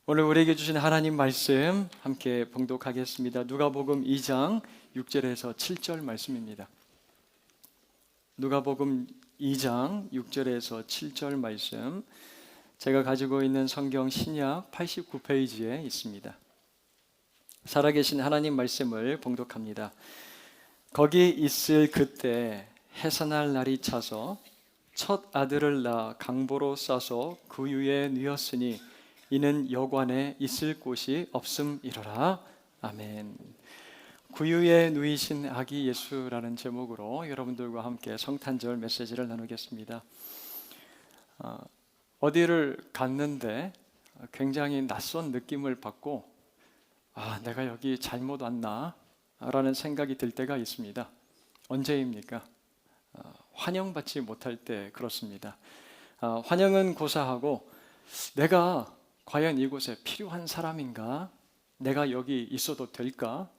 오늘 우리에게 주신 하나님 말씀 함께 봉독하겠습니다. 누가복음 2장 6절에서 7절 말씀입니다. 누가복음 2장 6절에서 7절 말씀, 제가 가지고 있는 성경 신약 89페이지에 있습니다. 살아계신 하나님 말씀을 봉독합니다. 거기 있을 그때 해산할 날이 차서 첫 아들을 낳아 강보로 싸서 구유에 누였으니 이는 여관에 있을 곳이 없음이로라. 아멘. 구유에 누이신 아기 예수라는 제목으로 여러분들과 함께 성탄절 메시지를 나누겠습니다. 어디를 갔는데 굉장히 낯선 느낌을 받고 내가 여기 잘못 왔나? 라는 생각이 들 때가 있습니다. 언제입니까? 환영받지 못할 때 그렇습니다. 환영은 고사하고 내가 과연 이곳에 필요한 사람인가? 내가 여기 있어도 될까?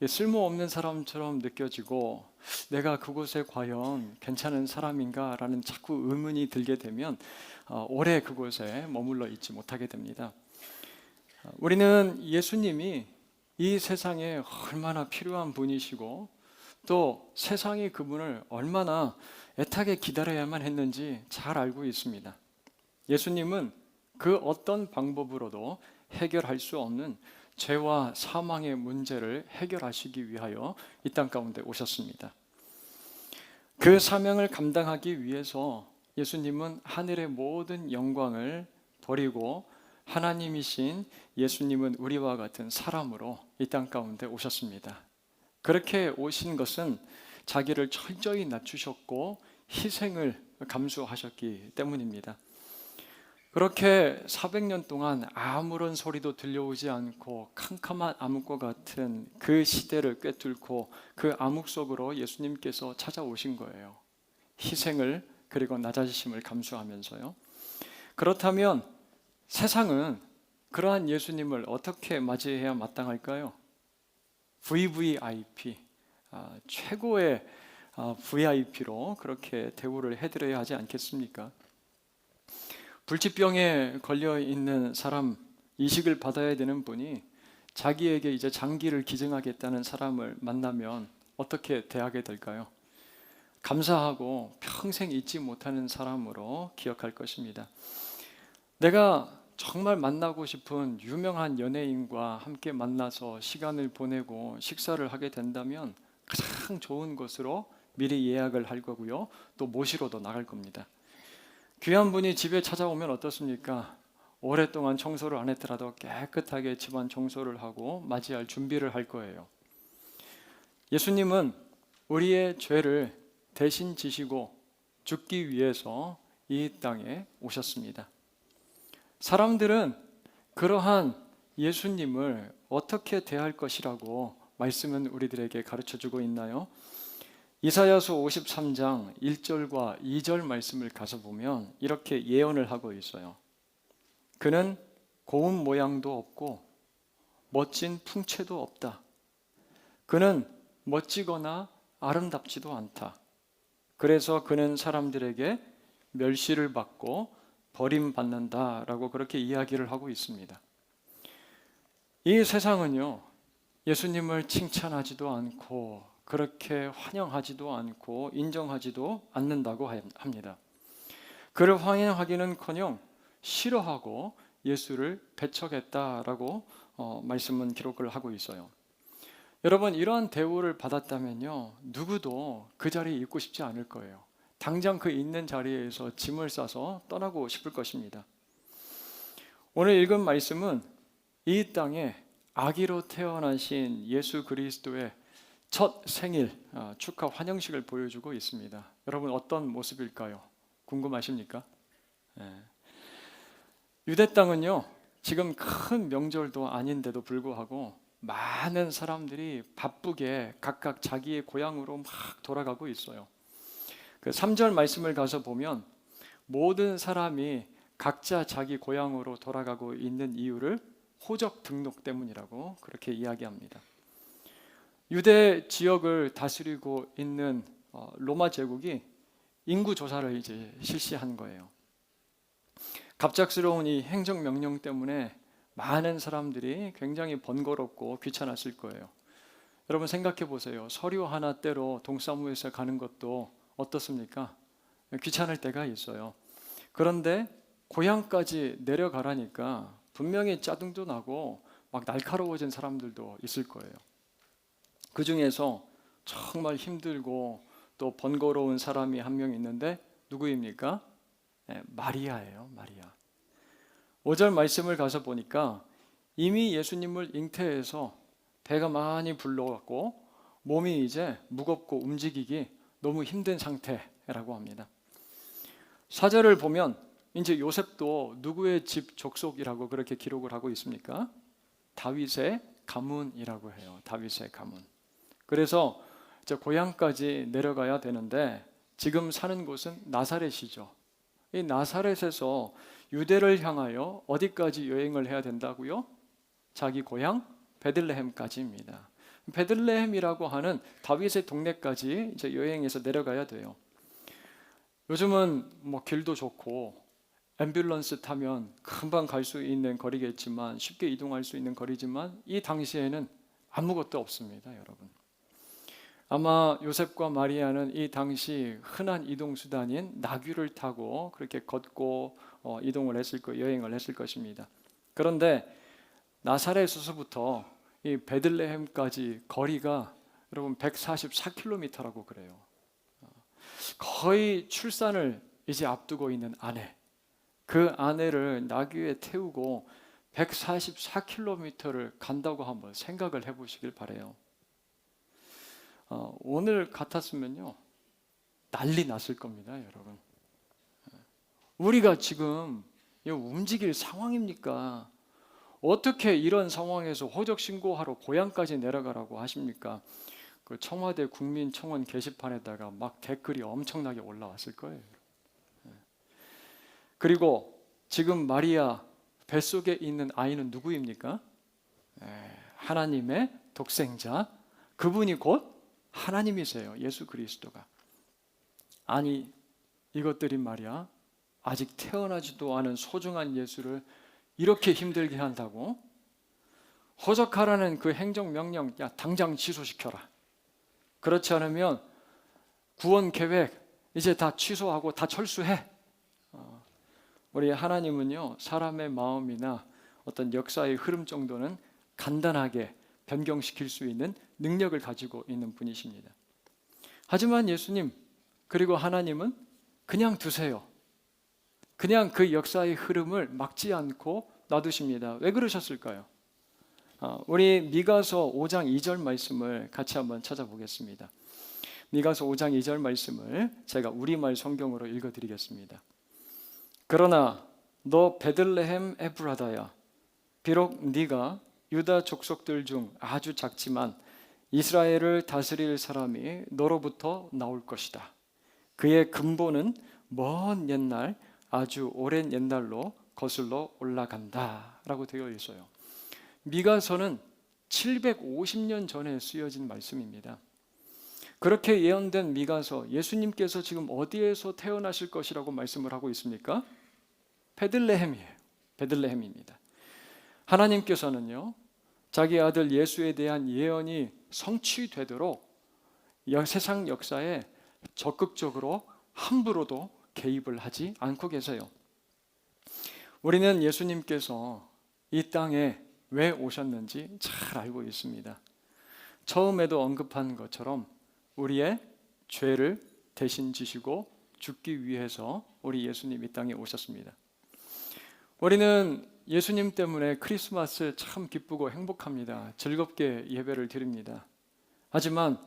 쓸모없는 사람처럼 느껴지고 내가 그곳에 과연 괜찮은 사람인가? 라는 자꾸 의문이 들게 되면 오래 그곳에 머물러 있지 못하게 됩니다. 우리는 예수님이 이 세상에 얼마나 필요한 분이시고 또 세상이 그분을 얼마나 애타게 기다려야만 했는지 잘 알고 있습니다. 예수님은 그 어떤 방법으로도 해결할 수 없는 죄와 사망의 문제를 해결하시기 위하여 이 땅 가운데 오셨습니다. 그 사명을 감당하기 위해서 예수님은 하늘의 모든 영광을 버리고 하나님이신 예수님은 우리와 같은 사람으로 이 땅 가운데 오셨습니다. 그렇게 오신 것은 자기를 철저히 낮추셨고 희생을 감수하셨기 때문입니다. 그렇게 400년 동안 아무런 소리도 들려오지 않고 캄캄한 암흑과 같은 그 시대를 꿰뚫고 그 암흑 속으로 예수님께서 찾아오신 거예요. 희생을 그리고 낮아지심을 감수하면서요. 그렇다면 세상은 그러한 예수님을 어떻게 맞이해야 마땅할까요? VVIP, 최고의 VIP로 그렇게 대우를 해드려야 하지 않겠습니까? 불치병에 걸려있는 사람, 이식을 받아야 되는 분이 자기에게 이제 장기를 기증하겠다는 사람을 만나면 어떻게 대하게 될까요? 감사하고 평생 잊지 못하는 사람으로 기억할 것입니다. 내가 정말 만나고 싶은 유명한 연예인과 함께 만나서 시간을 보내고 식사를 하게 된다면 가장 좋은 곳으로 미리 예약을 할 거고요. 또 모시러도 나갈 겁니다. 귀한 분이 집에 찾아오면 어떻습니까? 오랫동안 청소를 안 했더라도 깨끗하게 집안 청소를 하고 맞이할 준비를 할 거예요. 예수님은 우리의 죄를 대신 지시고 죽기 위해서 이 땅에 오셨습니다. 사람들은 그러한 예수님을 어떻게 대할 것이라고 말씀은 우리들에게 가르쳐주고 있나요? 이사야서 53장 1절과 2절 말씀을 가서 보면 이렇게 예언을 하고 있어요. 그는 고운 모양도 없고 멋진 풍채도 없다. 그는 멋지거나 아름답지도 않다. 그래서 그는 사람들에게 멸시를 받고 버림받는다라고 그렇게 이야기를 하고 있습니다. 이 세상은요, 예수님을 칭찬하지도 않고 그렇게 환영하지도 않고 인정하지도 않는다고 합니다. 그를 환영하기는커녕 싫어하고 예수를 배척했다라고 말씀은 기록을 하고 있어요. 여러분, 이러한 대우를 받았다면요, 누구도 그 자리에 있고 싶지 않을 거예요. 당장 그 있는 자리에서 짐을 싸서 떠나고 싶을 것입니다. 오늘 읽은 말씀은 이 땅에 아기로 태어나신 예수 그리스도의 첫 생일 축하 환영식을 보여주고 있습니다. 여러분, 어떤 모습일까요? 궁금하십니까? 유대 땅은요, 지금 큰 명절도 아닌데도 불구하고 많은 사람들이 바쁘게 각각 자기의 고향으로 막 돌아가고 있어요. 그 3절 말씀을 가서 보면 모든 사람이 각자 자기 고향으로 돌아가고 있는 이유를 호적 등록 때문이라고 그렇게 이야기합니다. 유대 지역을 다스리고 있는 로마 제국이 인구 조사를 이제 실시한 거예요. 갑작스러운 이 행정명령 때문에 많은 사람들이 굉장히 번거롭고 귀찮았을 거예요. 여러분 생각해 보세요. 서류 하나 떼러 동사무소에 가는 것도 어떻습니까? 귀찮을 때가 있어요. 그런데 고향까지 내려가라니까 분명히 짜증도 나고 막 날카로워진 사람들도 있을 거예요. 그 중에서 정말 힘들고 또 번거로운 사람이 한 명 있는데 누구입니까? 마리아예요. 마리아. 5절 말씀을 가서 보니까 이미 예수님을 잉태해서 배가 많이 불러왔고 몸이 이제 무겁고 움직이기 너무 힘든 상태라고 합니다. 4절을 보면 이제 요셉도 누구의 집 족속이라고 그렇게 기록을 하고 있습니까? 다윗의 가문이라고 해요. 다윗의 가문. 그래서 이제 고향까지 내려가야 되는데 지금 사는 곳은 나사렛이죠. 이 나사렛에서 유대를 향하여 어디까지 여행을 해야 된다고요? 자기 고향 베들레헴까지입니다. 베들레헴이라고 하는 다윗의 동네까지 이제 여행해서 내려가야 돼요. 요즘은 뭐 길도 좋고 앰뷸런스 타면 금방 갈 수 있는 거리겠지만 쉽게 이동할 수 있는 거리지만 이 당시에는 아무것도 없습니다, 여러분. 아마 요셉과 마리아는 이 당시 흔한 이동 수단인 나귀를 타고 그렇게 걷고 이동을 했을 거, 여행을 했을 것입니다. 그런데 나사렛에서부터 이 베들레헴까지 거리가 여러분 144km라고 그래요. 거의 출산을 이제 앞두고 있는 아내, 그 아내를 나귀에 태우고 144km를 간다고 한번 생각을 해보시길 바래요. 오늘 같았으면요 난리 났을 겁니다, 여러분. 우리가 지금 움직일 상황입니까? 어떻게 이런 상황에서 호적 신고하러 고향까지 내려가라고 하십니까? 그 청와대 국민청원 게시판에다가 막 댓글이 엄청나게 올라왔을 거예요. 그리고 지금 마리아 뱃속에 있는 아이는 누구입니까? 하나님의 독생자, 그분이 곧 하나님이세요. 예수 그리스도가. 아니 이것들이 말이야 아직 태어나지도 않은 소중한 예수를 이렇게 힘들게 한다고? 호적하라는 그 행정명령 야 당장 취소시켜라. 그렇지 않으면 구원 계획 이제 다 취소하고 다 철수해. 우리 하나님은요 사람의 마음이나 어떤 역사의 흐름 정도는 간단하게 변경시킬 수 있는 능력을 가지고 있는 분이십니다. 하지만 예수님 그리고 하나님은 그냥 두세요. 그냥 그 역사의 흐름을 막지 않고 놔두십니다. 왜 그러셨을까요? 우리 미가서 5장 2절 말씀을 같이 한번 찾아보겠습니다. 미가서 5장 2절 말씀을 제가 우리말 성경으로 읽어드리겠습니다. 그러나 너 베들레헴 에프라다야, 비록 네가 유다 족속들 중 아주 작지만 이스라엘을 다스릴 사람이 너로부터 나올 것이다. 그의 근본은 먼 옛날 아주 오랜 옛날로 거슬러 올라간다 라고 되어 있어요. 미가서는 750년 전에 쓰여진 말씀입니다. 그렇게 예언된 미가서, 예수님께서 지금 어디에서 태어나실 것이라고 말씀을 하고 있습니까? 베들레헴이에요. 베들레헴입니다. 하나님께서는요 자기 아들 예수에 대한 예언이 성취되도록 세상 역사에 적극적으로 함부로도 개입을 하지 않고 계세요. 우리는 예수님께서 이 땅에 왜 오셨는지 잘 알고 있습니다. 처음에도 언급한 것처럼 우리의 죄를 대신 지시고 죽기 위해서 우리 예수님 이 땅에 오셨습니다. 우리는 예수님 때문에 크리스마스 참 기쁘고 행복합니다. 즐겁게 예배를 드립니다. 하지만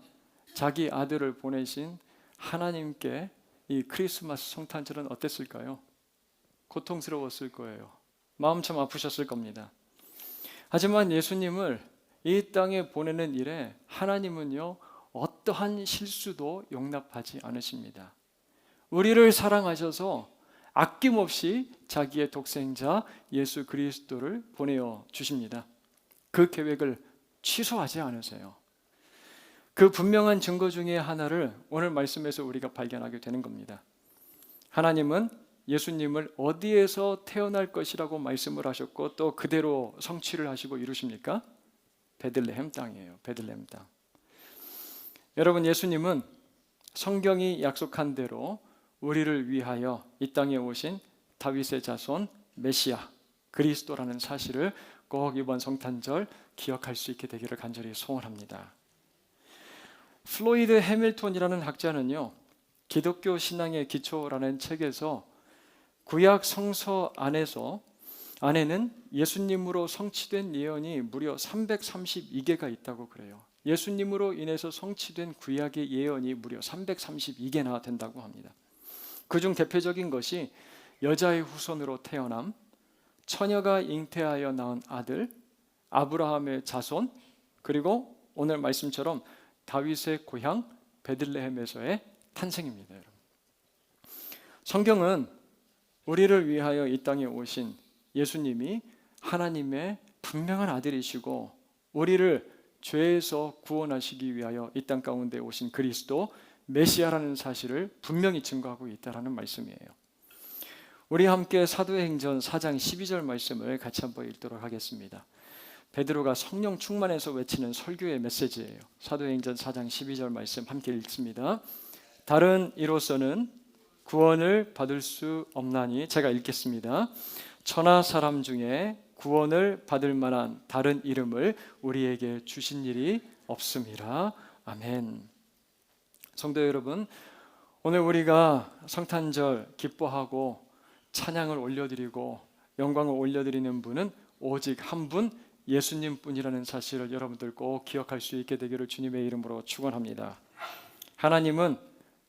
자기 아들을 보내신 하나님께 이 크리스마스 성탄절은 어땠을까요? 고통스러웠을 거예요. 마음 참 아프셨을 겁니다. 하지만 예수님을 이 땅에 보내는 일에 하나님은요 어떠한 실수도 용납하지 않으십니다. 우리를 사랑하셔서 아낌없이 자기의 독생자 예수 그리스도를 보내어 주십니다. 그 계획을 취소하지 않으세요. 그 분명한 증거 중에 하나를 오늘 말씀에서 우리가 발견하게 되는 겁니다. 하나님은 예수님을 어디에서 태어날 것이라고 말씀을 하셨고 또 그대로 성취를 하시고 이루십니까? 베들레헴 땅이에요. 베들레헴 땅. 여러분, 예수님은 성경이 약속한 대로 우리를 위하여 이 땅에 오신 다윗의 자손 메시아 그리스도라는 사실을 꼭 이번 성탄절 기억할 수 있게 되기를 간절히 소원합니다. 플로이드 해밀턴이라는 학자는요, 기독교 신앙의 기초라는 책에서 구약 성서 안에는 예수님으로 성취된 예언이 무려 332개가 있다고 그래요. 예수님으로 인해서 성취된 구약의 예언이 무려 332개나 된다고 합니다. 그중 대표적인 것이 여자의 후손으로 태어남, 처녀가 잉태하여 낳은 아들, 아브라함의 자손, 그리고 오늘 말씀처럼 다윗의 고향 베들레헴에서의 탄생입니다. 여러분. 성경은 우리를 위하여 이 땅에 오신 예수님이 하나님의 분명한 아들이시고 우리를 죄에서 구원하시기 위하여 이 땅 가운데 오신 그리스도 메시아라는 사실을 분명히 증거하고 있다는 말씀이에요. 우리 함께 사도행전 4장 12절 말씀을 같이 한번 읽도록 하겠습니다. 베드로가 성령 충만해서 외치는 설교의 메시지예요. 사도행전 4장 12절 말씀 함께 읽습니다. 다른 이로서는 구원을 받을 수 없나니, 제가 읽겠습니다. 천하 사람 중에 구원을 받을 만한 다른 이름을 우리에게 주신 일이 없음이라. 아멘. 성도 여러분, 오늘 우리가 성탄절 기뻐하고 찬양을 올려드리고 영광을 올려드리는 분은 오직 한 분, 예수님 뿐이라는 사실을 여러분들 꼭 기억할 수 있게 되기를 주님의 이름으로 축원합니다. 하나님은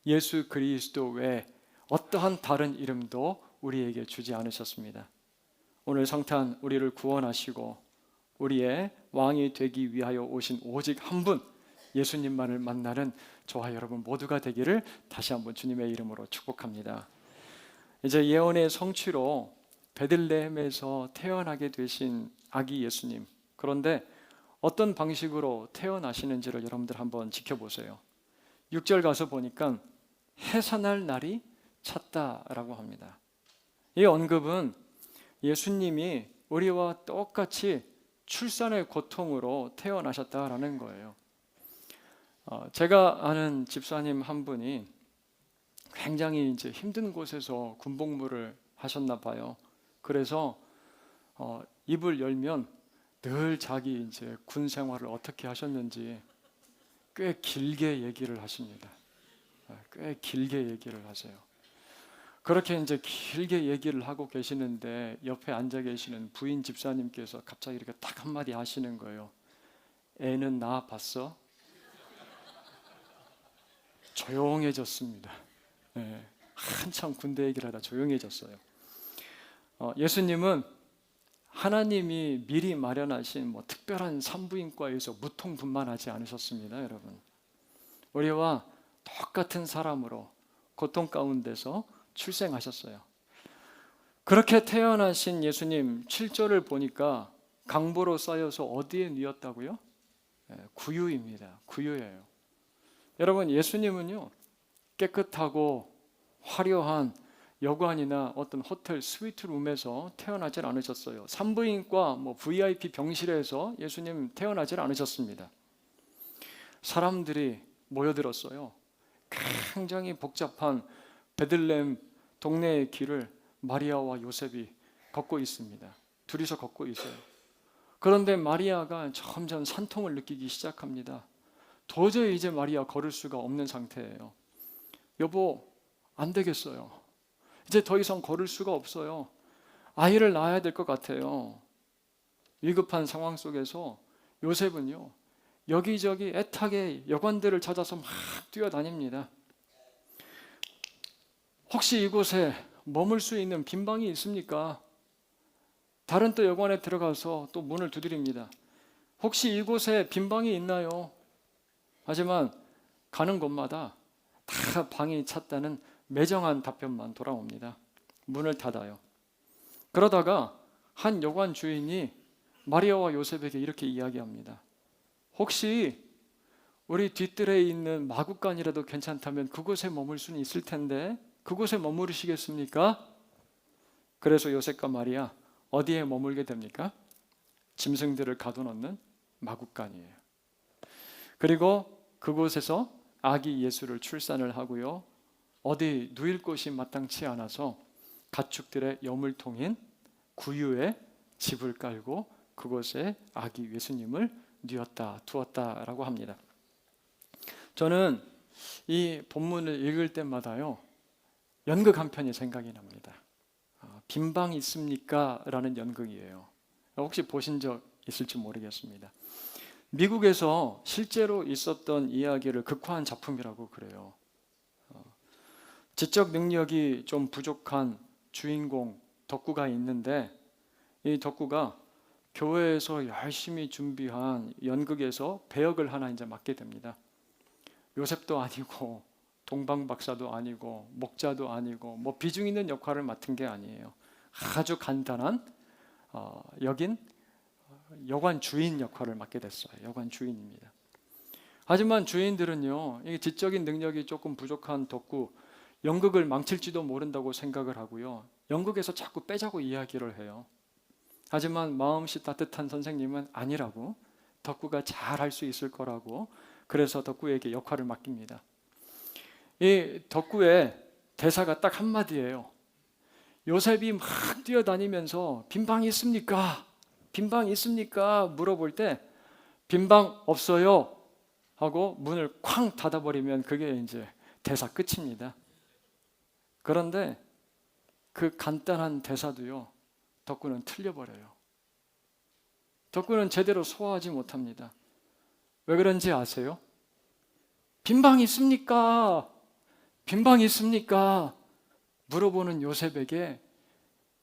예수 그리스도 외에 어떠한 다른 이름도 우리에게 주지 않으셨습니다. 오늘 성탄 우리를 구원하시고 우리의 왕이 되기 위하여 오신 오직 한 분, 예수님만을 만나는 저와 여러분 모두가 되기를 다시 한번 주님의 이름으로 축복합니다. 이제 예언의 성취로 베들레헴에서 태어나게 되신 아기 예수님, 그런데 어떤 방식으로 태어나시는지를 여러분들 한번 지켜보세요. 6절 가서 보니까 해산할 날이 찼다라고 합니다. 이 언급은 예수님이 우리와 똑같이 출산의 고통으로 태어나셨다라는 거예요. 제가 아는 집사님 한 분이 굉장히 이제 힘든 곳에서 군복무를 하셨나 봐요. 그래서 입을 열면 늘 자기 이제 군 생활을 어떻게 하셨는지 꽤 길게 얘기를 하십니다. 꽤 길게 얘기를 하세요. 그렇게 이제 길게 얘기를 하고 계시는데 옆에 앉아 계시는 부인 집사님께서 갑자기 이렇게 딱 한마디 하시는 거예요. 애는 낳아 봤어? 조용해졌습니다. 네, 한참 군대 얘기를 하다 조용해졌어요. 예수님은 하나님이 미리 마련하신 특별한 산부인과에서 무통분만하지 않으셨습니다. 여러분, 우리와 똑같은 사람으로 고통 가운데서 출생하셨어요. 그렇게 태어나신 예수님 7절을 보니까 강보로 쌓여서 어디에 누웠다고요? 구유입니다. 구유예요. 여러분, 예수님은요 깨끗하고 화려한 여관이나 어떤 호텔 스위트룸에서 태어나질 않으셨어요. 산부인과 VIP 병실에서 예수님 태어나질 않으셨습니다. 사람들이 모여들었어요. 굉장히 복잡한 베들레헴 동네의 길을 마리아와 요셉이 걷고 있습니다. 둘이서 걷고 있어요. 그런데 마리아가 점점 산통을 느끼기 시작합니다. 도저히 이제 마리아 걸을 수가 없는 상태예요. 여보, 안 되겠어요. 이제 더 이상 걸을 수가 없어요. 아이를 낳아야 될 것 같아요. 위급한 상황 속에서 요셉은요 여기저기 애타게 여관들을 찾아서 막 뛰어다닙니다. 혹시 이곳에 머물 수 있는 빈 방이 있습니까? 다른 또 여관에 들어가서 또 문을 두드립니다. 혹시 이곳에 빈 방이 있나요? 하지만 가는 곳마다 다 방이 찼다는 매정한 답변만 돌아옵니다. 문을 닫아요. 그러다가 한 여관 주인이 마리아와 요셉에게 이렇게 이야기합니다. 혹시 우리 뒤뜰에 있는 마구간이라도 괜찮다면 그곳에 머물 수는 있을 텐데 그곳에 머무르시겠습니까? 그래서 요셉과 마리아 어디에 머물게 됩니까? 짐승들을 가둬놓는 마구간이에요. 그리고 그곳에서 아기 예수를 출산을 하고요. 어디 누일 곳이 마땅치 않아서 가축들의 여물통인 구유에 집을 깔고 그곳에 아기 예수님을 두었다라고 합니다. 저는 이 본문을 읽을 때마다요, 연극 한 편이 생각이 납니다. 빈방 있습니까? 라는 연극이에요. 혹시 보신 적 있을지 모르겠습니다. 미국에서 실제로 있었던 이야기를 극화한 작품이라고 그래요. 지적 능력이 좀 부족한 주인공 덕구가 있는데, 이 덕구가 교회에서 열심히 준비한 연극에서 배역을 하나 이제 맡게 됩니다. 요셉도 아니고 동방 박사도 아니고 목자도 아니고 뭐 비중 있는 역할을 맡은 게 아니에요. 아주 간단한 여긴 여관 주인 역할을 맡게 됐어요. 여관 주인입니다. 하지만 주인들은요, 이 지적인 능력이 조금 부족한 덕구, 연극을 망칠지도 모른다고 생각을 하고요, 연극에서 자꾸 빼자고 이야기를 해요. 하지만 마음씨 따뜻한 선생님은 아니라고, 덕구가 잘할 수 있을 거라고, 그래서 덕구에게 역할을 맡깁니다. 이 덕구의 대사가 딱 한마디예요. 요셉이 막 뛰어다니면서 빈방 있습니까? 빈방 있습니까? 물어볼 때 빈방 없어요 하고 문을 쾅 닫아버리면 그게 이제 대사 끝입니다. 그런데 그 간단한 대사도요, 덕구는 틀려버려요. 덕구는 제대로 소화하지 못합니다. 왜 그런지 아세요? 빈방 있습니까? 빈방 있습니까? 물어보는 요셉에게,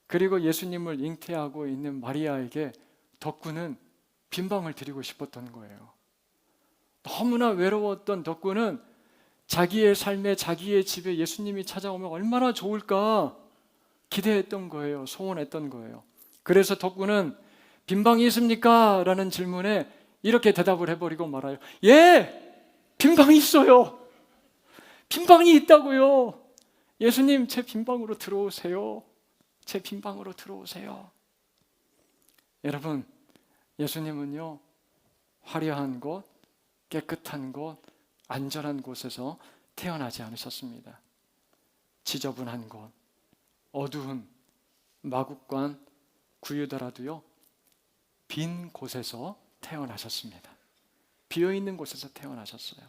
그리고 예수님을 잉태하고 있는 마리아에게 덕구는 빈방을 드리고 싶었던 거예요. 너무나 외로웠던 덕구는 자기의 삶에, 자기의 집에 예수님이 찾아오면 얼마나 좋을까 기대했던 거예요. 소원했던 거예요. 그래서 덕구는 빈방이 있습니까? 라는 질문에 이렇게 대답을 해버리고 말아요. 예! 빈방이 있어요. 빈방이 있다고요. 예수님, 제 빈방으로 들어오세요. 제 빈방으로 들어오세요. 여러분, 예수님은요, 화려한 곳, 깨끗한 곳, 안전한 곳에서 태어나지 않으셨습니다. 지저분한 곳, 어두운 마국간 구유더라도요, 빈 곳에서 태어나셨습니다. 비어있는 곳에서 태어나셨어요.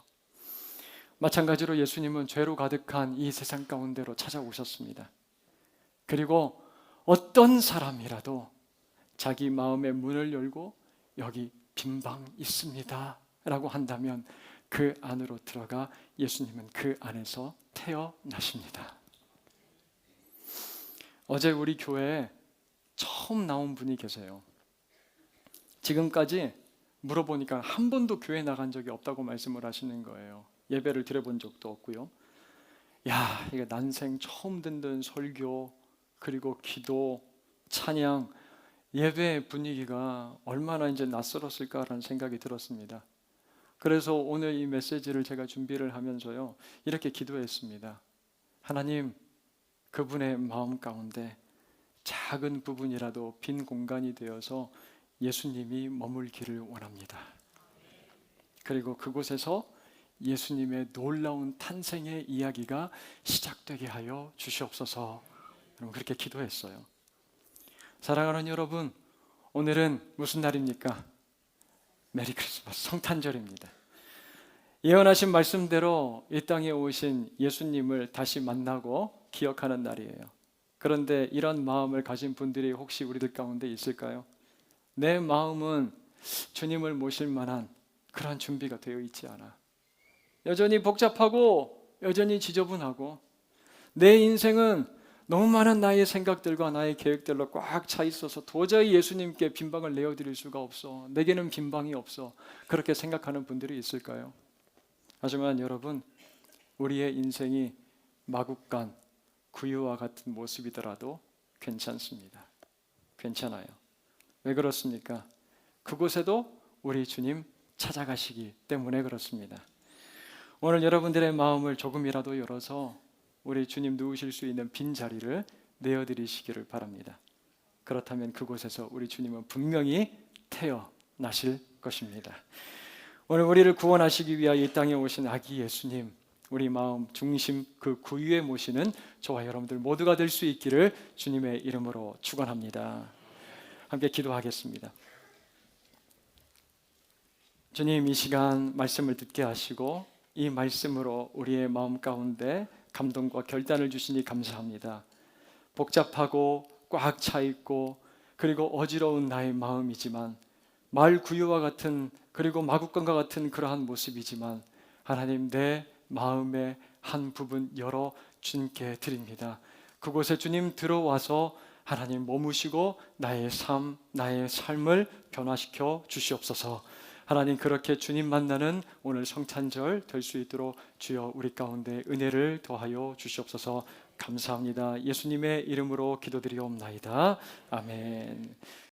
마찬가지로 예수님은 죄로 가득한 이 세상 가운데로 찾아오셨습니다. 그리고 어떤 사람이라도 자기 마음의 문을 열고 여기 빈방 있습니다 라고 한다면 그 안으로 들어가 예수님은 그 안에서 태어나십니다. 어제 우리 교회에 처음 나온 분이 계세요. 지금까지 물어보니까 한 번도 교회 나간 적이 없다고 말씀을 하시는 거예요. 예배를 드려본 적도 없고요. 야, 이게 난생 처음 듣는 설교, 그리고 기도, 찬양, 예배 분위기가 얼마나 이제 낯설었을까라는 생각이 들었습니다. 그래서 오늘 이 메시지를 제가 준비를 하면서요, 이렇게 기도했습니다. 하나님, 그분의 마음 가운데 작은 부분이라도 빈 공간이 되어서 예수님이 머물기를 원합니다. 그리고 그곳에서 예수님의 놀라운 탄생의 이야기가 시작되게 하여 주시옵소서. 여러분, 그렇게 기도했어요. 사랑하는 여러분, 오늘은 무슨 날입니까? 메리 크리스마스, 성탄절입니다. 예언하신 말씀대로 이 땅에 오신 예수님을 다시 만나고 기억하는 날이에요. 그런데 이런 마음을 가진 분들이 혹시 우리들 가운데 있을까요? 내 마음은 주님을 모실 만한 그런 준비가 되어 있지 않아. 여전히 복잡하고 여전히 지저분하고 내 인생은 너무 많은 나의 생각들과 나의 계획들로 꽉 차 있어서 도저히 예수님께 빈방을 내어드릴 수가 없어. 내게는 빈방이 없어. 그렇게 생각하는 분들이 있을까요? 하지만 여러분, 우리의 인생이 마국간 구유와 같은 모습이더라도 괜찮습니다. 괜찮아요. 왜 그렇습니까? 그곳에도 우리 주님 찾아가시기 때문에 그렇습니다. 오늘 여러분들의 마음을 조금이라도 열어서 우리 주님 누우실 수 있는 빈 자리를 내어드리시기를 바랍니다. 그렇다면 그곳에서 우리 주님은 분명히 태어나실 것입니다. 오늘 우리를 구원하시기 위하여 이 땅에 오신 아기 예수님, 우리 마음 중심 그 구유에 모시는 저와 여러분들 모두가 될 수 있기를 주님의 이름으로 축원합니다. 함께 기도하겠습니다. 주님, 이 시간 말씀을 듣게 하시고 이 말씀으로 우리의 마음 가운데 감동과 결단을 주시니 감사합니다. 복잡하고 꽉 차 있고 그리고 어지러운 나의 마음이지만 말 구유와 같은 그리고 마구간과 같은 그러한 모습이지만 하나님, 내 마음의 한 부분 열어 주님께 드립니다. 그곳에 주님 들어와서 하나님 머무시고 나의 삶, 나의 삶을 변화시켜 주시옵소서. 하나님, 그렇게 주님 만나는 오늘 성탄절 될 수 있도록 주여 우리 가운데 은혜를 더하여 주시옵소서. 감사합니다. 예수님의 이름으로 기도드리옵나이다. 아멘.